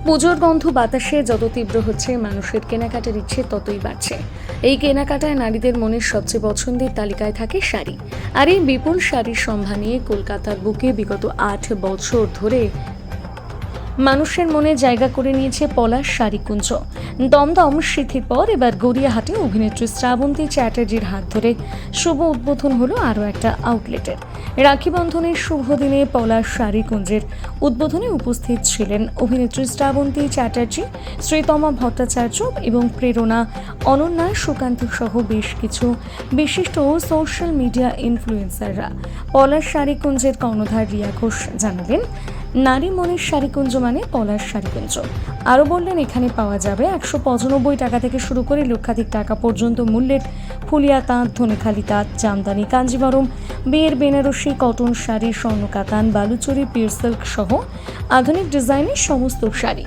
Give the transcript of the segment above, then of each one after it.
পুজোর গন্ধ বাতাসে যত তীব্র হচ্ছে, মানুষের কেনাকাটার ইচ্ছে ততই বাড়ছে। এই কেনাকাটায় নারীদের মনের সবচেয়ে পছন্দের তালিকায় থাকে শাড়ি। আর এই বিপুল শাড়ির সম্ভার নিয়ে কলকাতার বুকে বিগত ৮ বছর ধরে মানুষের মনে জায়গা করে নিয়েছে পলাশ শাড়িকুঞ্জ। দমদম শীতের পর এবার গড়িয়াহাটে অভিনেত্রী শ্রাবন্তী চ্যাটার্জির হাত ধরে শুভ উদ্বোধন হলো আরও একটা আউটলেটের। রাখি বন্ধনের শুভ দিনে পলাশ শাড়িকুঞ্জের উদ্বোধনে উপস্থিত ছিলেন অভিনেত্রী শ্রাবন্তী চ্যাটার্জি, শ্রীতমা ভট্টাচার্য এবং প্রেরণা, অনন্যা, সুকান্ত সহ বেশ কিছু বিশিষ্ট সোশ্যাল মিডিয়া ইনফ্লুয়েন্সাররা। পলাশ শাড়িকুঞ্জের কর্ণধার রিয়া ঘোষ জানালেন, নারী মনের শাড়িকুঞ্জ মানে পলাশ শাড়িকুঞ্জ। আরও বললেন, এখানে পাওয়া যাবে 195 টাকা থেকে শুরু করে লক্ষাধিক টাকা পর্যন্ত মূল্যের ফুলিয়া তাঁত, ধনেখালি তাঁত, জামদানি, কাঞ্জিভারম, বিয়ের বেনারসি, কটন শাড়ি, স্বর্ণ কাতান, বালুচরি, পিওর সিল্ক সহ আধুনিক ডিজাইনের সমস্ত শাড়ি।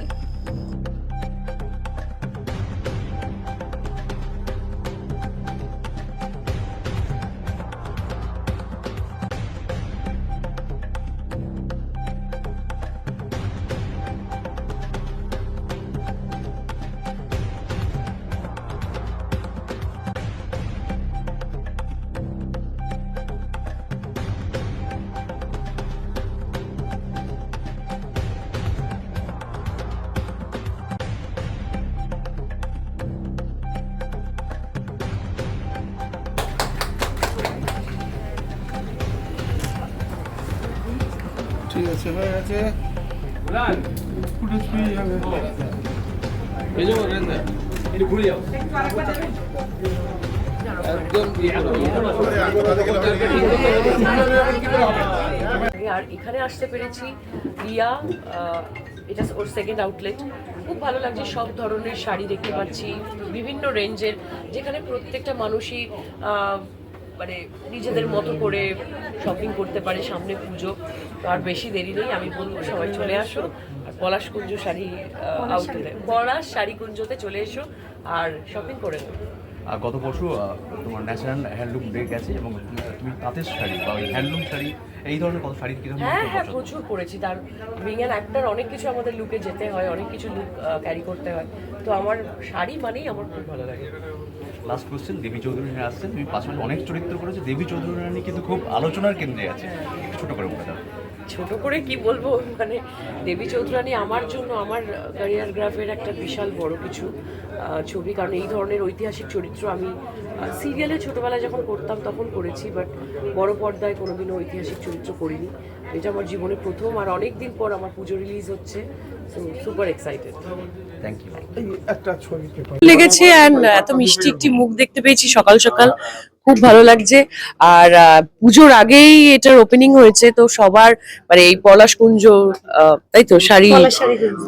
ঠিক আছে, হয়ে গেছে। ফুটেজ পেয়ে যাবে। আর এখানে আসতে পেরেছি রিয়া, এটা ওর সেকেন্ড আউটলেট। খুব ভালো লাগছে, সব ধরনের শাড়ি দেখতে পাচ্ছি বিভিন্ন রেঞ্জের, যেখানে প্রত্যেকটা মানুষই মানে নিজেদের মতো করে শপিং করতে পারে। সামনে পুজো, তো আর বেশি দেরি নেই, আমি বলবো সবাই চলে আসো আর পলাশ কুঞ্জ শাড়ি আউটলেটে, পলাশ শাড়িকুঞ্জতে চলে এসো আর শপিং করে নেবো। গত পরশু তোমার ন্যাচারাল হ্যান্ডলুম ডে গেছে এবং তুমি তাঁতের শাড়ি বা ওই হ্যান্ডলুম শাড়ি এই ধরনের কত শাড়ি কিরকম? হ্যাঁ, প্রচুর পরেছি। তার বিং অ্যান অ্যাক্টর অনেক কিছু আমাদের লুকে যেতে হয়, অনেক কিছু লুক ক্যারি করতে হয়, তো আমার শাড়ি মানেই আমার খুব ভালো লাগে। লাস্ট কোয়েশ্চেন, দেবী চৌধুরী আসছেন, তুমি পাশাপাশি অনেক চরিত্র করেছো, দেবী চৌধুরী রানী কিন্তু খুব আলোচনার কেন্দ্রে আছে, ছোট করে বলে দাও। ছোট করে কি বলবো, মানে দেবী চৌধুরানী আমার জন্য আমার ক্যারিয়ার গ্রাফের একটা বিশাল বড় কিছু ছবি, কারণ এই ধরনের ঐতিহাসিক চরিত্র আমি সিরিয়ালে ছোটোবেলায় যখন করতাম তখন করেছি, বাট বড় পর্দায় কোনোদিনও ঐতিহাসিক চরিত্র করিনি। এটা আমার জীবনে প্রথম, আর অনেক দিন পর আমার পুজো রিলিজ হচ্ছে, so super excited. Thank you. একটা ছবি লেগেছে, অ্যান্ড এত মিষ্টি একটি মুখ দেখতে পেয়েছি সকাল সকাল, খুব ভালো লাগছে। আর পুজোর আগেই এটার ওপেনিং হয়েছে, তো সবার মানে এই পলাশ কুঞ্জ, তাই তো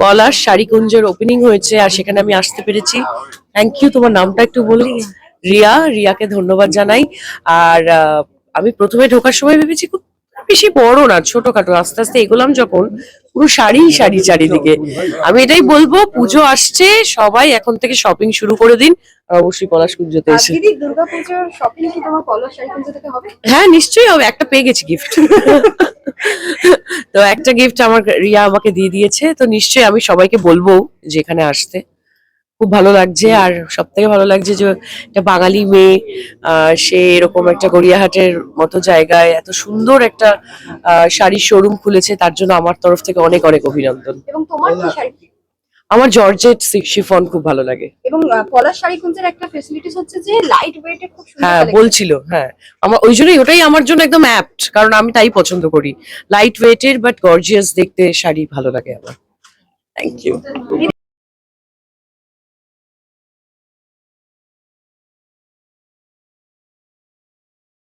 পলাশ শাড়িকুঞ্জের ওপেনিং হয়েছে, আর সেখানে আমি আসতে পেরেছি। Thank you. তোমার নামটা একটু বলি? রিয়াকে ধন্যবাদ জানাই। আর আমি প্রথমে ঢোকার সময় ভেবেছি খুব বেশি বড় না, ছোটখাটো, আস্তে আস্তে এগোলাম যখন, পুরো শাড়ি চারিদিকে। আমি এটাই বলবো, পুজো আসছে, সবাই এখন থেকে শপিং শুরু করে দিন, আর অবশ্যই পলাশ কুঞ্জতে এসে। দিদি, দুর্গাপূজার শপিং কি তোমার পলাশ শাড়িকুঞ্জ থেকে হবে? হ্যাঁ, নিশ্চয়ই হবে। একটা পেয়ে গেছি গিফট। তো একটা গিফট আমার রিয়া আমাকে দিয়ে দিয়েছে, তো নিশ্চয়ই আমি সবাইকে বলবো যে এখানে আসতে। খুব ভালো লাগছে, আর সব থেকে ভালো লাগছে যে একটা বাঙালি মেয়ে, সে এরকম একটা গড়িয়াহাটের মতো জায়গায় এত সুন্দর একটা শাড়ির শোরুম খুলেছে, তার জন্য আমার তরফ থেকে অনেক অনেক অভিনন্দন। এবং তোমার কি শাড়ি? আমার জর্জেট শিফন খুব ভালো লাগে। এবং পলাশ শাড়িকুঞ্জের একটা ফ্যাসিলিটিস হচ্ছে যে লাইট ওয়েটে খুব সুন্দর। হ্যাঁ, বলছিল। হ্যাঁ, আমার ওই জন্যই, ওটাই আমার জন্য একদম অ্যাপ্ট, কারণ আমি তাই পছন্দ করি, লাইট ওয়েটের বাট গর্জিয়াস দেখতে শাড়ি ভালো লাগে আমার। Thank you.